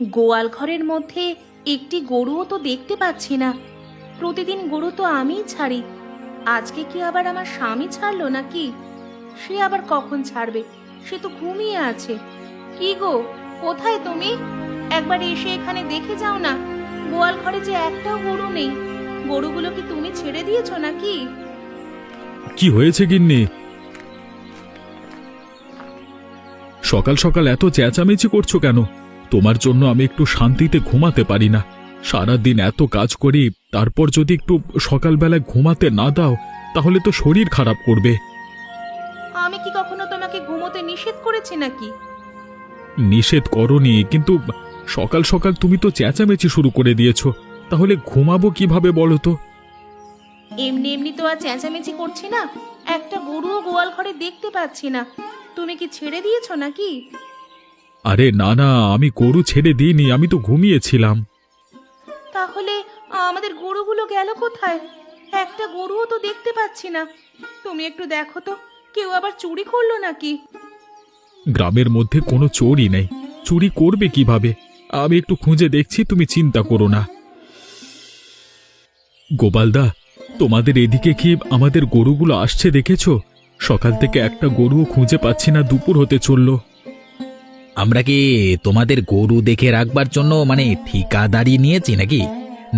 গোয়াল ঘরের মধ্যে একটি গরুও তো দেখতে পাচ্ছি না। প্রতিদিন গরু তো আমিই ছাড়ি, আজকে কি আবার আমার স্বামী ছাড়লো নাকি? সে আবার কখন ছাড়বে? সে তো ঘুমিয়ে আছে। কি গো, কোথায় তুমি? একবার এসে এখানে দেখে যাও না, গোয়াল ঘরে যে একটাও গরু নেই। গরুগুলো কি তুমি ছেড়ে দিয়েছো নাকি? কি হয়েছে গিন্নি? সকাল সকাল এত চেঁচামেচি করছো কেন? তোমার জন্য আমি একটু শান্তিতে ঘুমাতে পারি না। সারাদিন এত কাজ করি, তারপর যদি একটু সকালবেলায় ঘুমাতে না দাও তাহলে তো শরীর খারাপ করবে। আমি কি কখনো তোমাকে ঘুমোতে নিষেধ করেছি নাকি? নিষেধ করনি, কিন্তু সকাল সকাল তুমি তো চেঁচামেচি শুরু করে দিয়েছো। তাহলে ঘুমাবো কিভাবে বলো তো? এমনি এমনি তো আর চেঁচামেচি করছি না, একটা গরুও গোয়াল ঘরে দেখতে পাচ্ছি না। তুমি কি ছেড়ে দিয়েছো নাকি? আরে না না, আমি গরু ছেড়ে দিইনি, আমি তো ঘুমিয়েছিলাম। তাহলে আমাদের গরুগুলো গেল কোথায়? একটা গরুও তো দেখতে পাচ্ছি না। তুমি একটু দেখো তো, কেউ আবার চুরি করলো নাকি? গ্রামের মধ্যে কোনো চোরই নেই, চুরি করবে কিভাবে? আমি একটু খুঁজে দেখছি, তুমি চিন্তা করো না। গোপালদা, তোমাদের এদিকে কি আমাদের গরুগুলো আসছে দেখেছো? সকাল থেকে একটা গরুও খুঁজে পাচ্ছি না, দুপুর হতে চললো। আমরা কি তোমাদের গরু দেখে রাখবার জন্য মানে ঠিকাদারি নিয়েছি নাকি?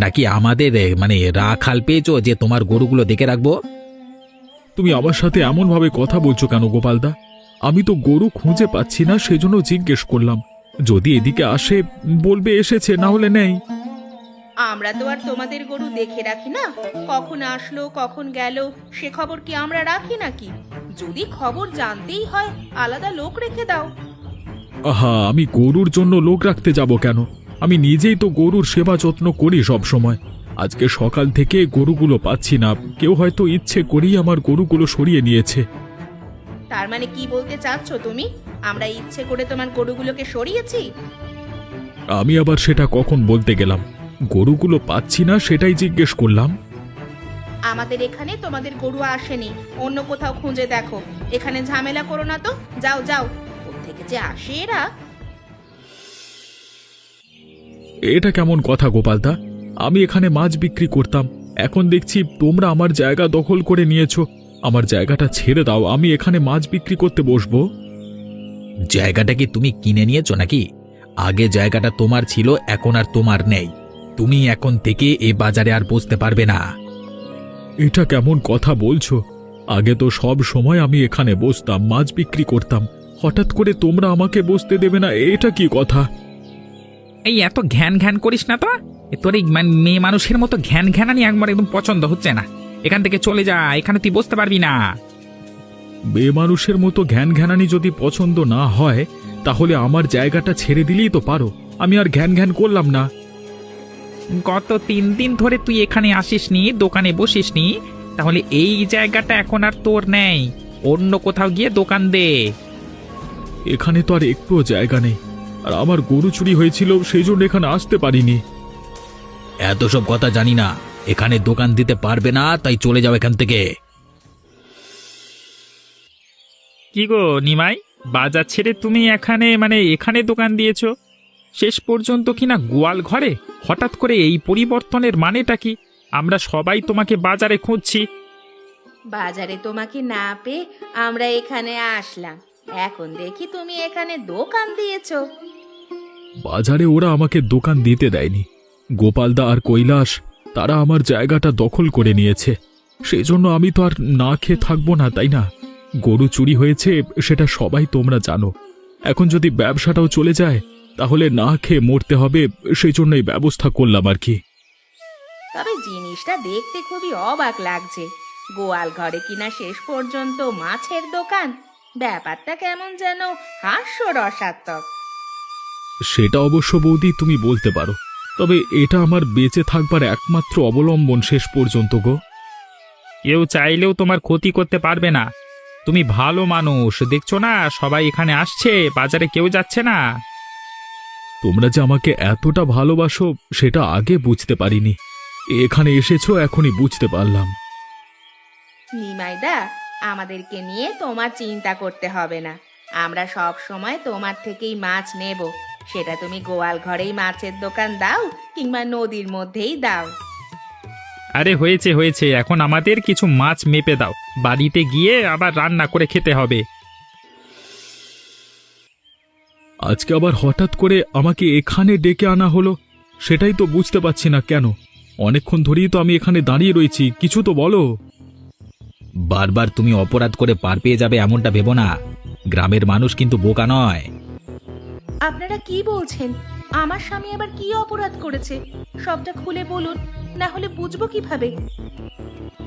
নাকি আমাদের মানে রাখাল পেয়েছো যে তোমার গরুগুলো দেখে রাখবো? তুমি আমার সাথে এমন ভাবে কথা বলছো কেন গোপালদা? আমি তো গরু খুঁজে পাচ্ছি না, সেজন্য জিজ্ঞেস করলাম। যদি এদিকে আসে বলবে এসেছে, না হলে নেই। আমরা তো আর তোমাদের গরু দেখে রাখি না, কখন আসলো কখন গেল সে খবর কি আমরা রাখি নাকি? যদি খবর জানতেই হয় আলাদা লোক রেখে দাও। আহা, আমি গরুর জন্য লোক রাখতে যাব কেন? আমি নিজেই তো গরুর সেবা যত্ন করি সব সময়। আজকে সকাল থেকে গরুগুলো পাচ্ছি না, কেউ হয়তো ইচ্ছে করেই আমার গরুগুলো সরিয়ে নিয়েছে। তার মানে কি বলতে চাচ্ছ তুমি? আমরা ইচ্ছে করে তোমার গরুগুলোকে সরিয়েছি? আমি আবার সেটা কখন বলতে গেলাম? গরুগুলো পাচ্ছি না সেটাই জিজ্ঞেস করলাম। আমাদের এখানে তোমাদের গরু আসেনি, অন্য কোথাও খুঁজে দেখো। এখানে ঝামেলা করো না তো, যাও যাও। কোত্থেকে যে আসে এরা! এটা কেমন কথা গোপালদা? আমি এখানে মাছ বিক্রি করতাম, এখন দেখছি তোমরা আমার জায়গা দখল করে নিয়েছো। আমার জায়গাটা ছেড়ে দাও, আমি এখানে মাছ বিক্রি করতে বসবো। জায়গাটা কি তুমি কিনে নিয়েছো নাকি? আগে জায়গাটা তোমার ছিল, এখন আর তোমার নেই। তুমি এখন থেকে এ বাজারে আর বসতে পারবে না। এটা কেমন কথা বলছো? আগে তো সব সময় আমি এখানে বসতাম, মাছ বিক্রি করতাম। হঠাৎ করে তোমরা আমাকে বসতে দেবে না, এটা কি কথা? এই এত ঘ্যান ঘ্যান করিস না তো। তোর এই মেয়ে মানুষের মতো ঘ্যান ঘ্যানানি একবার একদম পছন্দ হচ্ছে না। এখান থেকে চলে যা, এখানে তুই বসতে পারবি না। মেয়ে মানুষের মতো ঘ্যান ঘ্যানানি যদি পছন্দ না হয় তাহলে আমার জায়গাটা ছেড়ে দিলেই তো পারো। আমি আর ঘ্যান ঘ্যান করলাম না। গত 3 দিন ধরে তুই এখানে আসিসনি, দোকানে বসিসনি, তাহলে এই জায়গাটা এখন আর তোর নেই। অন্য কোথাও গিয়ে দোকান দে। এখানে তো আর একটুও জায়গা নেই, আর আমার গরু চুরি হয়েছিল সেই জন্য এখানে আসতে পারিনি। এত সব কথা জানি না, এখানে দোকান দিতে পারবে না, তাই চলে যাও এখান থেকে। কি গো নিমাই, বাজার ছেড়ে তুমি এখানে দোকান দিয়েছো? শেষ পর্যন্ত কিনা গোয়াল ঘরে? হঠাৎ করে এই পরিবর্তনের মানেটা কি? আমরা সবাই তোমাকে বাজারে খুঁজছি। বাজারে তোমাকে না পেয়ে আমরা এখানে আসলাম, এখন দেখি তুমি এখানে দোকান দিয়েছো। বাজারে ওরা আমাকে দোকান দিতে দেয়নি। গোপালদা আর কৈলাস তারা আমার জায়গাটা দখল করে নিয়েছে, সেই জন্য আমি তো আর না খেয়ে থাকবো না, তাই না? গরু চুরি হয়েছে সেটা সবাই তোমরা জানো। এখন যদি ব্যবসাটাও চলে যায় তাহলে না খেয়ে মরতে হবে, সেই জন্যই ব্যবস্থা করলাম আর কি। তবে জিনিসটা দেখতে খুবই অবাক লাগছে, গোয়াল ঘরে কিনা শেষ পর্যন্ত মাছের দোকান। ব্যাপারটা কেমন যেন হাস্যরসাত্মক। সেটা অবশ্য বৌদি তুমি বলতে পারো, তবে এটা আমার বেঁচে থাকবার একমাত্র অবলম্বন শেষ পর্যন্ত গো। কেউ চাইলেও তোমার ক্ষতি করতে পারবে না। তুমি ভালো মানুষ, দেখছো না সবাই এখানে আসছে, বাজারে কেউ যাচ্ছে না। তোমরা যে আমাকে এতটা ভালোবাসো সেটা আগে বুঝতে পারিনি, এখানে এসেছো এখনই বুঝতে পারলাম। নিমাইদা, আমাদেরকে নিয়ে তোমার চিন্তা করতে হবে না, আমরা সব সময় তোমার থেকেই মাছ নেব। সেটা তুমি গোয়াল ঘরেই মাছের দোকান দাও কিংবা নদীর মধ্যেই দাও। আরে হয়েছে হয়েছে, এখন আমাদের কিছু মাছ মেপে দাও, বাড়িতে গিয়ে আবার রান্না করে খেতে হবে। আজকে আবার হঠাৎ করে আমাকে এখানে ডেকে আনা হলো, সেটাই তো বুঝতে পারছি না কেন। অনেকক্ষণ ধরেই তো আমি এখানে দাঁড়িয়ে রয়েছি, কিছু তো বলো। বারবার তুমি অপরাধ করে পার পেয়ে যাবে এমনটা ভেবো না। গ্রামের মানুষ কিন্তু বোকা নয়। আপনারা কি বলছেন? আমার স্বামী আবার কি অপরাধ করেছে? সবটা খুলে বলুন, না হলে বুঝবো কিভাবে।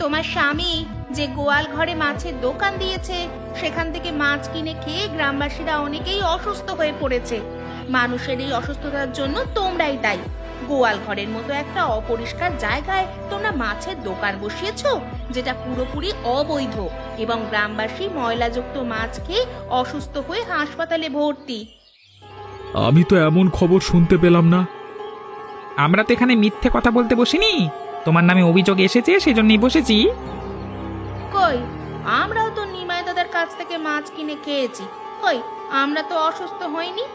তোমার স্বামী যে গোয়াল ঘরে মাছের দোকান দিয়েছে, সেখান থেকে মাছ কিনে খেয়ে গ্রামবাসীরা অনেকেই অসুস্থ হয়ে পড়েছে। মানুষের এই অসুস্থতার জন্য তোমরাই দায়ী। গোয়াল ঘরের মতো একটা অপরিষ্কার জায়গায় তোমরা মাছের দোকান বসিয়েছো, যেটা পুরোপুরি অবৈধ, এবং গ্রামবাসী ময়লাযুক্ত মাছ খেয়ে অসুস্থ হয়ে হাসপাতালে ভর্তি। আমি তো এমন খবর শুনতে পেলাম না। আমরা তো এখানে মিথ্যে কথা বলতে বসিনি, তোমার নামে অভিযোগ এসেছে সেজন্যই বসেছি। কই, আমরাও তো নিমাই দাদার কাছ থেকে মাছ কিনে খেয়েছি। কই, আমরা তো অসুস্থ হইনি।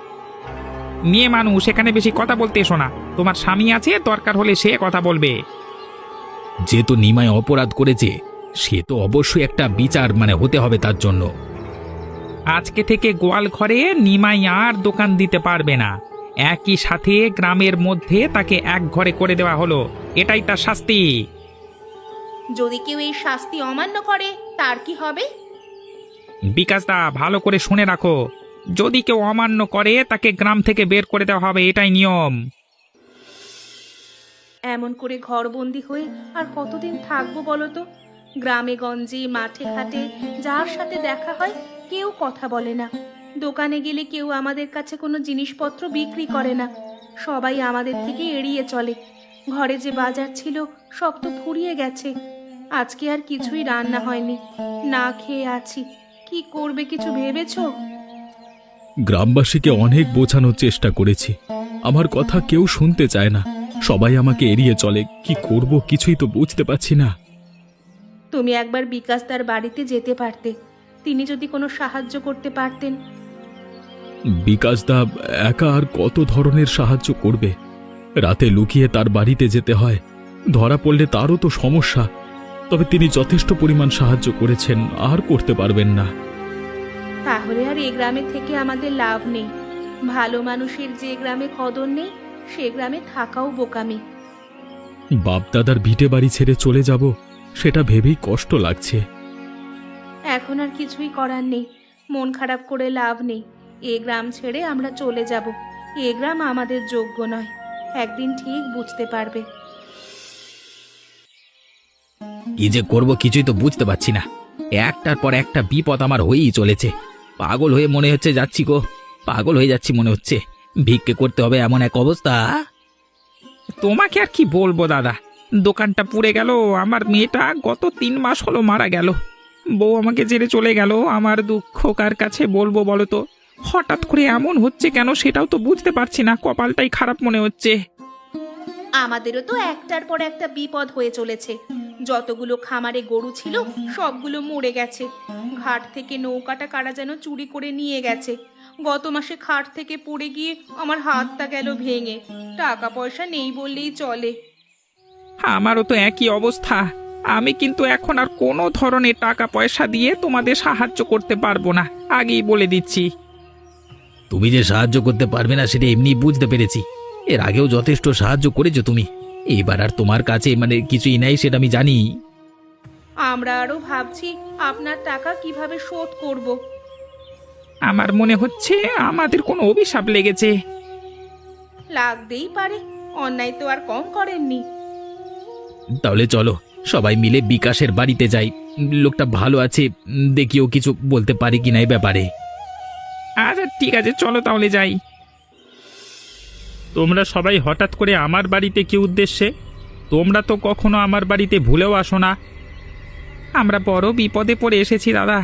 মেয়ে মানুষ, এখানে বেশি কথা বলতে এসো না। তোমার স্বামী আছে, দরকার হলে সে কথা বলবে। যেহেতু নিমাই অপরাধ করেছে, সে তো অবশ্যই একটা বিচার হতে হবে তার জন্য। আজকে থেকে গোয়াল ঘরে নিমাই আর দোকান দিতে পারবে না। একই সাথে গ্রামের মধ্যে তাকে এক ঘরে করে দেওয়া হলো, এটাই তার শাস্তি। যদি কেউ এই শাস্তি অমান্য করে তার কি হবে? বিকাশদা, ভালো করে শুনে রাখো, যদি কেউ অমান্য করে তাকে গ্রাম থেকে বের করে দেওয়া হবে, এটাই নিয়ম। এমন করে ঘরবন্দি হয়ে আর কতদিন থাকবো বলো তো? গ্রামে গঞ্জে মাঠে ঘাটে যার সাথে দেখা হয় কেউ কথা বলে না। দোকানে গেলে কেউ আমাদের কাছে কোনো জিনিসপত্র বিক্রি করে না। সবাই আমাদের থেকে এড়িয়ে চলে। ঘরে যে বাজার ছিল সব তো ফুরিয়ে গেছে। আজকে আর কিছুই রান্না হয়নি, না খেয়ে আছি। কি করবে কিছু ভেবেছো? গ্রামবাসীকে অনেক বোঝানোর চেষ্টা করেছি, আমার কথা কেউ শুনতে চায় না। সবাই আমাকে এড়িয়ে চলে, কি করব কিছুই তো বুঝতে পারছি না। তুমি একবার বিকাশ তার বাড়িতে যেতে পারতে, তিনি যদি কোনো সাহায্য করতে পারতেন। বিকাশদা একা আর কত ধরনের সাহায্য করবে? রাতে লুকিয়ে তার বাড়িতে যেতে হয়, ধরা পড়লে তারও তো সমস্যা। তবে তিনি যথেষ্ট পরিমাণ সাহায্য করেছেন, আর করতে পারবেন না। তাহলে আর এ গ্রামে থেকে আমাদের লাভ নেই। ভালো মানুষের যে গ্রামে কদর নেই, সে গ্রামে থাকাও বোকামি। বাপদাদার ভিটে বাড়ি ছেড়ে চলে যাব, সেটা ভেবেই কষ্ট লাগছে। এখন আর কিছুই করার নেই, মন খারাপ করে লাভ নেই। এ গ্রাম ছেড়ে আমরা চলে যাব। এ গ্রাম আমাদের যোগ্য নয়, একদিন ঠিক বুঝতে পারবে। কি যে করব কিছুই তো বুঝতে পারছি না। একটার পর একটা বিপদ আমার হয়েই চলেছে। পাগল হয়ে মনে হচ্ছে যাচ্ছি গো, পাগল হয়ে যাচ্ছি মনে হচ্ছে। ভিক্ষে করতে হবে এমন এক অবস্থা। তোমাকে আর কি বলবো দাদা, দোকানটা পুড়ে গেল, আমার মেয়েটা গত 3 মাস হলো মারা গেল, বউ আমাকে ছেড়ে চলে গেল। আমার দুঃখ কার কাছে বলবো বলো তো? হঠাৎ করে এমন হচ্ছে কেন সেটাও তো বুঝতে পারছি না, কপালটাই খারাপ মনে হচ্ছে। আমাদেরও তো একটার পর একটা বিপদ হয়ে চলেছে। যতগুলো খামারে গরু ছিল সবগুলো মরে গেছে। ঘাট থেকে নৌকাটা কারা যেন চুরি করে নিয়ে গেছে। গত মাসে খাট থেকে পড়ে গিয়ে আমার হাতটা গেল ভেঙে। টাকা পয়সা নেই বললেই চলে। আমারও তো একই অবস্থা। আমি কিন্তু এখন আর কোনো ধরনের টাকা পয়সা দিয়ে তোমাদের সাহায্য করতে পারবো না, আগেই বলে দিচ্ছি। তুমি যে সাহায্য করতে পারবে না সেটা এমনি বুঝতে পেরেছি। এর আগেও যথেষ্ট সাহায্য করেছো তুমি, এইবার আর তোমার কাছে কিছুই নাই সেটা আমি জানি। আমরা আরো ভাবছি আপনার টাকা কিভাবে শোধ করব। আমার মনে হচ্ছে আমাদের কোনো অভিশাপ লেগেছে। লাগতেই পারে, অন্যায় তো আর কম করেননি। তাহলে চলো সবাই মিলে বিকাশের বাড়িতে যাই। লোকটা ভালো আছে, দেখিও কিছু বলতে পারি কিনা এই ব্যাপারে। আচ্ছা ঠিক আছে, চলো তাহলে যাই। তোমরা সবাই হঠাৎ করে আমার বাড়িতে কি উদ্দেশ্যে? তোমরা তো কখনো আমার বাড়িতে ভুলেও আসো না। আমরা বড় বিপদে পড়ে এসেছি দাদা,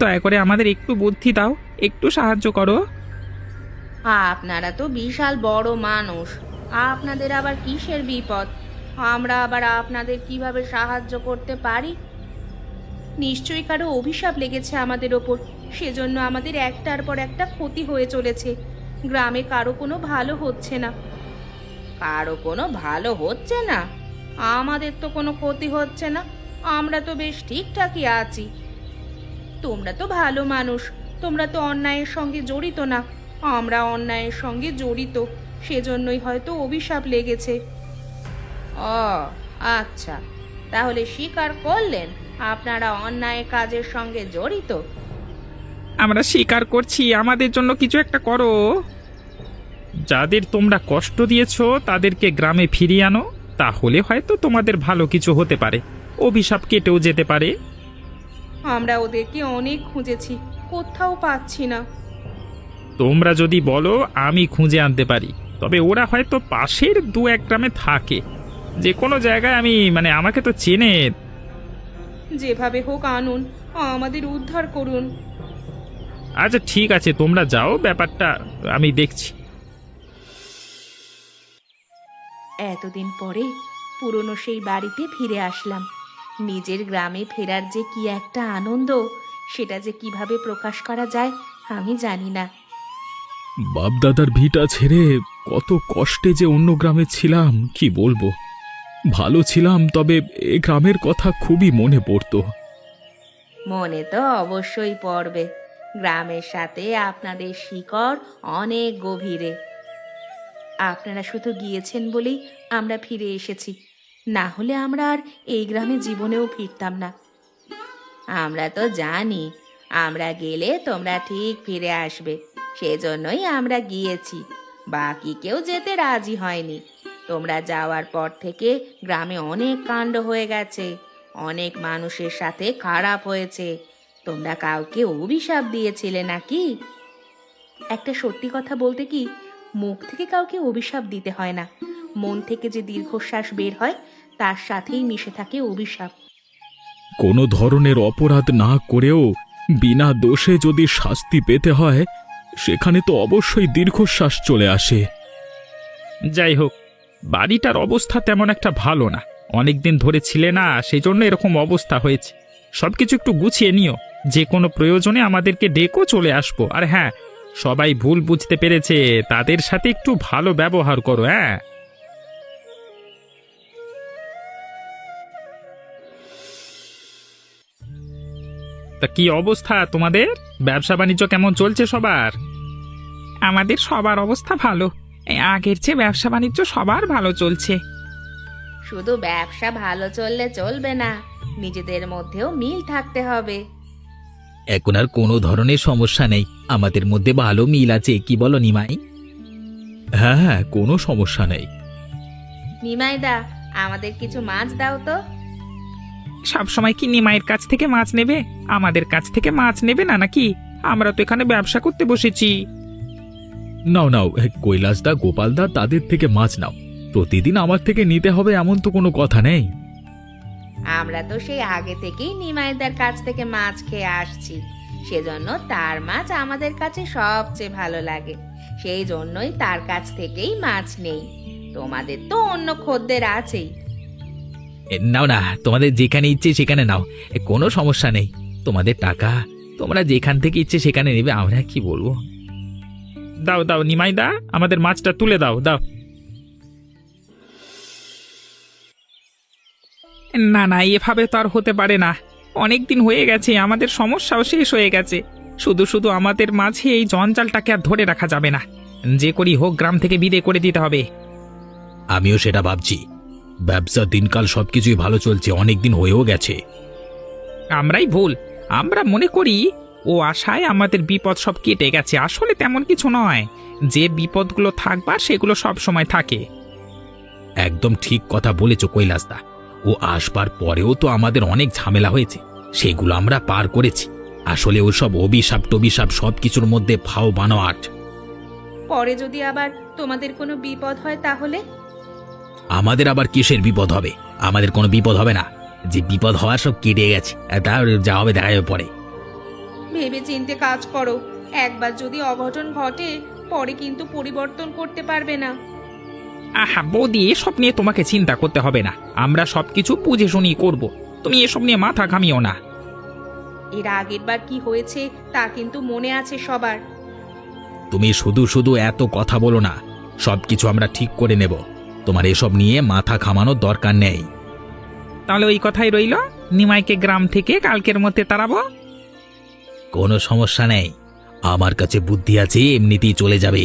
দয়া করে আমাদের একটু বুদ্ধি দাও, একটু সাহায্য করো। আপনারা তো বিশাল বড় মানুষ, আপনাদের আবার কিসের বিপদ? আমরা আবার আপনাদের কিভাবে সাহায্য করতে পারি? নিশ্চয়ই কারো অভিশাপ লেগেছে আমাদের ওপর, সেজন্য আমাদের একটার পর একটা ক্ষতি হয়ে চলেছে। গ্রামে কারো কোনো ভালো হচ্ছে না। কারো কোনো ভালো হচ্ছে না? আমাদের তো কোনো ক্ষতি হচ্ছে না, আমরা তো বেশ ঠিকঠাকই আছি। তোমরা তো ভালো মানুষ, তোমরা তো অন্যায়ের সঙ্গে জড়িত না। আমরা অন্যায়ের সঙ্গে জড়িত, সেজন্যই হয়তো অভিশাপ লেগেছে। ও আচ্ছা, তাহলে স্বীকার করলেন আপনারা অন্যায় কাজের সঙ্গে জড়িত? আমরা স্বীকার করছি, আমাদের জন্য কিছু একটা করো। যাদের তোমরা কষ্ট দিয়েছো তাদেরকে গ্রামে ফিরিয়ে আনো, তাহলে হয়তো তোমাদের ভালো কিছু হতে পারে, অভিশাপ কেটেও যেতে পারে। আমরা ওদেরকে অনেক খুঁজেছি, কোথাও পাচ্ছি না। তোমরা যদি বলো আমি খুঁজে আনতে পারি, তবে ওরা হয়তো পাশের 2-1 গ্রামে থাকে। যে কোনো জায়গায় আমি আমাকে তো চেনে। যেভাবে হোক আনুন, আমাদের উদ্ধার করুন। আচ্ছা ঠিক আছে, তোমরা যাও, ব্যাপারটা আমি দেখছি। এতদিন পরে পুরনো সেই বাড়িতে ফিরে আসলাম। নিজের গ্রামে ফেরার যে কি একটা আনন্দ, সেটা যে কিভাবে প্রকাশ করা যায় আমি জানি না। বাপদাদার ভিটা ছেড়ে কত কষ্টে যে অন্য গ্রামে ছিলাম কি বলবো। ভালো ছিলাম, তবে এ গ্রামের কথা খুবই মনে পড়তো। মনে তো অবশ্যই পড়বে, গ্রামের সাথে আপনাদের শিকড় অনেক গভীরে। আপনারা শুধু গিয়েছেন বলেই আমরা ফিরে এসেছি, না হলে আমরা আর এই গ্রামে জীবনেও ফিরতাম না। আমরা তো জানি আমরা গেলে তোমরা ঠিক ফিরে আসবে, সেজন্যই আমরা গিয়েছি। বাকি কেউ যেতে রাজি হয়নি। তোমরা যাওয়ার পর থেকে গ্রামে অনেক কাণ্ড হয়ে গেছে, অনেক মানুষের সাথে খারাপ হয়েছে। তোমরা কাউকে অভিশাপ দিয়েছিলে নাকি? একটা সত্যি কথা বলতে কি, মুখ থেকে কাউকে অভিশাপ দিতে হয় না, মন থেকে যে দীর্ঘশ্বাস বের হয় তার সাথেই মিশে থাকে অভিশাপ। কোনো ধরনের অপরাধ না করেও বিনা দোষে যদি শাস্তি পেতে হয়, সেখানে তো অবশ্যই দীর্ঘশ্বাস চলে আসে। যাই হোক, বাড়িটার অবস্থা তেমন একটা ভালো না, অনেকদিন ধরে ছিলে না, সেই জন্য এরকম অবস্থা হয়েছে। সবকিছু একটু গুছিয়ে নিও, যে কোনো প্রয়োজনে আমাদেরকে ডেকো, চলে আসবো। আর হ্যাঁ, সবাই ভুল বুঝতে পেরেছে, তাদের সাথে একটু ভালো ব্যবহার করো। হ্যাঁ, তা কি অবস্থা তোমাদের? ব্যবসা বাণিজ্য কেমন চলছে সবার? আমাদের সবার অবস্থা ভালো, আগের চেয়ে ব্যবসা বাণিজ্য সবার ভালো চলছে। শুধু ব্যবসা ভালো চললে চলবে না, নিজেদের মধ্যেও মিল থাকতে হবে। এখন আর কোনো ধরনের সমস্যা নেই, আমাদের মধ্যে ভালো মিল আছে, কি বলো নিমাই? হ্যাঁ হ্যাঁ, কোনো সমস্যা নেই। নিমাইদা, আমাদের কিছু মাছ দাও তো। সব সময় কি নিমাইয়ের কাছ থেকে মাছ নেবে? আমাদের কাছ থেকে মাছ নেবে না নাকি? আমরা তো এখানে ব্যবসা করতে বসেছি। নাও নাও, কৈলাসদা, গোপালদা, তাদের থেকে মাছ নাও। প্রতিদিন আমার থেকে নিতে হবে এমন তো কোনো কথা নেই। আমরা তো সেই আগে থেকেই নিমাইদার কাছ থেকে মাছ খেয়ে আসছি, সেজন্য তার মাছ আমাদের কাছে সবচেয়ে ভালো লাগে, সেই জন্যই তার কাছ থেকেই মাছ নেই। তোমাদের তো অন্য খদ্দের আছেই। নাও না, তোমাদের যেখানে ইচ্ছে সেখানে নাও, কোনো সমস্যা নেই। তোমাদের টাকা, তোমরা যেখান থেকে ইচ্ছে সেখানে নেবে, আমরা কি বলবো। দাও দাও নিমাইদা, আমাদের মাছটা তুলে দাও দাও। না না, এভাবে তো আর হতে পারে না, অনেক দিন হয়ে গেছে, আমাদের সমস্যাও শেষ হয়ে গেছে। শুধু শুধু আমাদের মাঝে এই জঞ্জালটাকে আর ধরে রাখা যাবে না, যে করি হোক গ্রাম থেকে বিদায় করে দিতে হবে। আমিও সেটা ভাবছি, ব্যবসা দিনকাল সবকিছুই ভালো চলছে, অনেক দিন হয়েও গেছে। আমরাই ভুল, আমরা মনে করি ও আশায় আমাদের বিপদ সব কেটে গেছে, আসলে তেমন কিছু নয়। যে বিপদগুলো থাকবার সেগুলো সব সময় থাকে। একদম ঠিক কথা বলেছ কৈলাসদা, ও আসবার পরেও তো আমাদের অনেক ঝামেলা হয়েছে, সেগুলো আমরা পার করেছি। আসলে ওসব অভিশাপ টভিশাপ সবকিছুর মধ্যে ফাও বানোয়াট। পরে যদি আবার তোমাদের কোনো বিপদ হয় তাহলে? আমাদের আবার কিসের বিপদ হবে? আমাদের কোনো বিপদ হবে না, যে বিপদ হওয়ার সব কেটে গেছে, তার যা হবে দেখা যাবে পরে। ভেবে চিন্তে কাজ করো, একবার যদি অঘটন ঘটে পরে কিন্তু পরিবর্তন করতে পারবে না। আহা বৌদি, এসব নিয়ে তোমাকে চিন্তা করতে হবে না, আমরা সবকিছু বুঝে শুনি করব, তুমি এসব নিয়ে মাথা ঘামিও না। এর আগের বার কি হয়েছে তা কিন্তু মনে আছে সবার। তুমি শুধু শুধু এত কথা বলো না, সবকিছু আমরা ঠিক করে নেব। তোমার এসব নিয়ে মাথা ঘামানোর দরকার নেই। তাহলে ওই কথাই রইল, নিমাইকে গ্রাম থেকে কালকের মধ্যে তাড়াবো। কোনো সমস্যা নেই, আমার কাছে বুদ্ধি আছে, এমনিতেই চলে যাবে।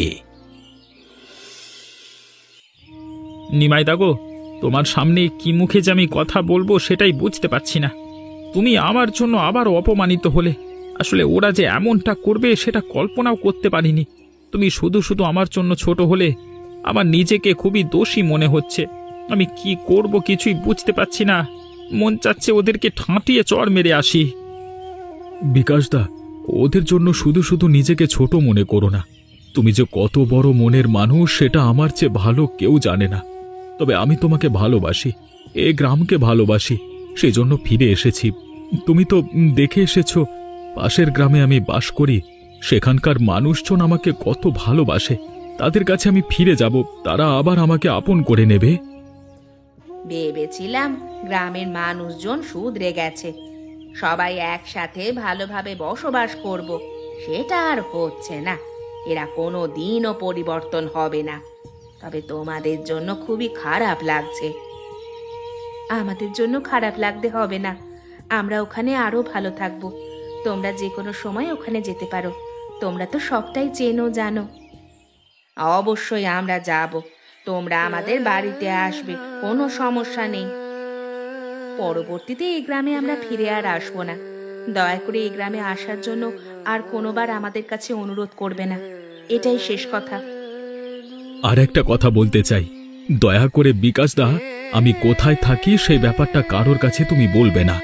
নিমাই দাগো, তোমার সামনে কি মুখে যে আমি কথা বলবো সেটাই বুঝতে পারছি না। তুমি আমার জন্য আবার অপমানিত হলে। আসলে ওরা যে এমনটা করবে সেটা কল্পনাও করতে পারিনি। তুমি শুধু শুধু আমার জন্য ছোট হলে। আমার নিজেকে খুবই দোষী মনে হচ্ছে। আমি কি করব কিছুই বুঝতে পারছি না। মন চাচ্ছে ওদেরকে ঠাঁটিয়ে চড় মেরে আসি। বিকাশদা, ওদের জন্য শুধু শুধু নিজেকে ছোট মনে করো না। তুমি যে কত বড় মনের মানুষ সেটা আমার চেয়ে ভালো কেউ জানে না। তবে আমি তোমাকে ভালোবাসি, এ গ্রামকে ভালোবাসি, সেজন্য ফিরে এসেছি। তুমি তো দেখে এসেছো পাশের গ্রামে আমি বাস করি, সেখানকার মানুষজন আমাকে কত ভালোবাসে। তাদের কাছে আমি ফিরে যাব, তারা আবার আমাকে আপন করে নেবে। ভেবেছিলাম গ্রামের মানুষজন শুধরে গেছে, সবাই একসাথে ভালোভাবে বসবাস করব। সেটা আর হচ্ছে না। এরা কোনো দিনও পরিবর্তন হবে না। তবে তোমাদের জন্য খুবই খারাপ লাগছে। আমাদের জন্য খারাপ লাগতে হবে না, আমরা ওখানে আরো ভালো থাকবো। তোমরা যে কোনো সময় ওখানে যেতে পারো। তোমরা তো সবটাই চেনো জানো। অবশ্যই আমরা যাব, তোমরা আমাদের বাড়িতে আসবে, কোনো সমস্যা নেই। পরবর্তীতে এই গ্রামে আমরা ফিরে আর আসবো না। দয়া করে এই গ্রামে আসার জন্য আর কোনোবার আমাদের কাছে অনুরোধ করবে না। এটাই শেষ কথা। আর একটা কথা বলতে চাই, দয়া করে বিকাশদা, আমি কোথায় থাকি সেই ব্যাপারটা কারোর কাছে তুমি বলবে না।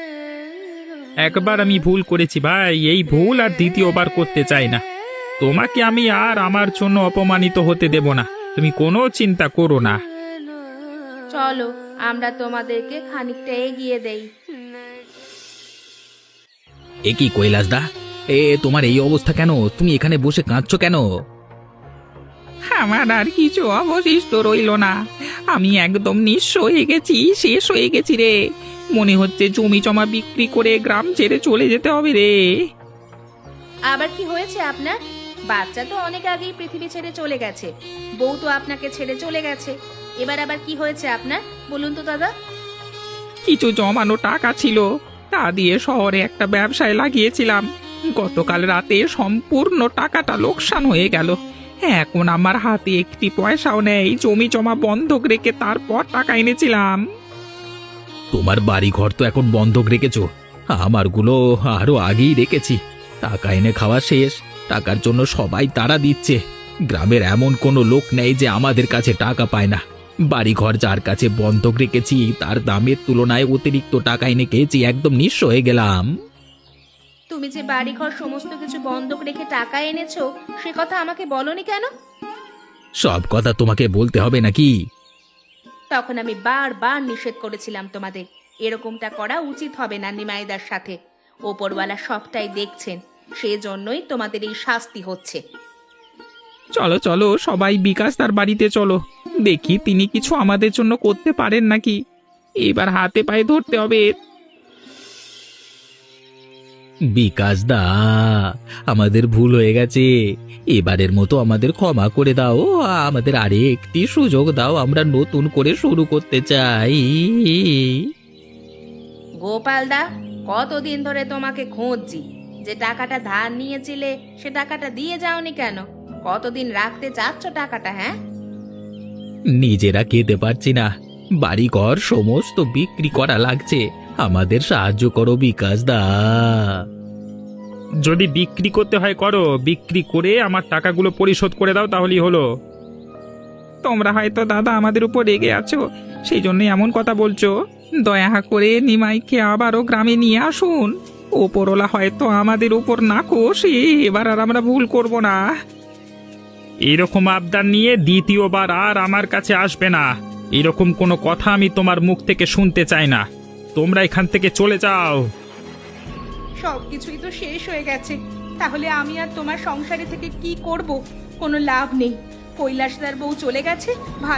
একবার আমি ভুল করেছি ভাই, এই ভুল আর দ্বিতীয়বার করতে চাই না। তোমাকে আমি আর আমার জন্য অপমানিত হতে দেব না, তুমি কোনো চিন্তা করো না। চলো আমরা তোমাদেরকে খানিকটা এগিয়ে দেই। এ কি কৈলাসদা, তোমার এই অবস্থা কেন? তুমি এখানে বসে কাঁদছো কেন? আমার আর কিছু অবশিষ্ট রইল না। আমি একদম নিঃস্ব হয়ে গেছি, শেষ হয়ে গেছি রে। মনে হচ্ছে জমি জমা বিক্রি করে গ্রাম ছেড়ে চলে যেতে হবে রে। আবার কি হয়েছে আপনার? বাচ্চা তো অনেক আগেই পৃথিবী ছেড়ে চলে গেছে, বউ তো আপনাকে ছেড়ে চলে গেছে। এবার আবার কি হয়েছে আপনার, বলুন তো দাদা। কিছু জমানো টাকা ছিল, তা দিয়ে শহরে একটা ব্যবসায় লাগিয়েছিলাম। গতকাল রাতে সম্পূর্ণ টাকাটা লোকসান হয়ে গেল। এখন আমার হাতে একটি পয়সাও নেই। জমি জমা বন্ধক রেখে তারপর টাকা এনেছিলাম। তোমার বাড়ি ঘর তো এখন বন্ধক রেখেছো, আমারগুলো আরো আগেই রেখেছি। টাকা এনে খাওয়া শেষ, টাকার জন্য সবাই তাড়া দিচ্ছে। গ্রামের এমন কোনো লোক নেই যে আমাদের কাছে টাকা পায় না। বাড়ি ঘর যার কাছে বন্ধক রেখেছি তার দামের তুলনায় অতিরিক্ত টাকা এনে খেয়েছি, একদম নিঃস্ব হয়ে গেলাম। তুমি যে বাড়িঘর সমস্ত কিছু বন্ধক রেখে টাকা এনেছো, সে কথা আমাকে বলনি কেন? সব কথা তোমাকে বলতে হবে নাকি? তখন আমি বারবার নিষেধ করেছিলাম তোমাদের। এরকমটা করা উচিত হবে না নিমাইদার সাথে। ওপরওয়ালা সবটাই দেখছেন, সেজন্যই তোমাদের এই শাস্তি হচ্ছে। চলো চলো সবাই বিকাশ তার বাড়িতে চলো, দেখি তিনি কিছু আমাদের জন্য করতে পারেন নাকি। এবার হাতে পায়ে ধরতে হবে। বিকাশদা, আমাদের ভুল হয়ে গেছে, এবারের মতো আমাদের ক্ষমা করে দাও। আমাদের আরে একটি সুযোগ দাও, আমরা নতুন করে শুরু করতে চাই। গোপালদা, কতদিন ধরে তোমাকে খুঁজছি। যে টাকাটা ধার নিয়েছিলে সে টাকাটা দিয়ে যাওনি কেন? কতদিন রাখতে চাচ্ছ টাকাটা? হ্যাঁ, নিজেরা খেতে পারছি না, বাড়ি ঘর সমস্ত বিক্রি করা লাগছে। আমাদের সাহায্য করো বিকাশদা। যদি বিক্রি করতে হয় করো, বিক্রি করে আমার টাকাগুলো পরিশোধ করে দাও, তাহলেই হলো। তোমরা হয়তো দাদা আমাদের উপর রেগে আছো, সেই জন্যই এমন কথা বলছো। দয়া করে নিমাইকে আবারও গ্রামে নিয়ে আসুন। ওপরওয়ালা হয়তো আমাদের উপর নাখোশ, এবার আর আমরা ভুল করব না। এরকম আবদার নিয়ে দ্বিতীয়বার আর আমার কাছে আসবে না। এরকম কোনো কথা আমি তোমার মুখ থেকে শুনতে চাই না। তোমরা এখান থেকে চলে যাও। সবকিছুই তো শেষ হয়ে গেছে। তাহলে আমি আর তোমার সংসারে থেকে কি করব? কোনো লাভ নেই। কৈলাসদার বউ চলে গেছে, ভালো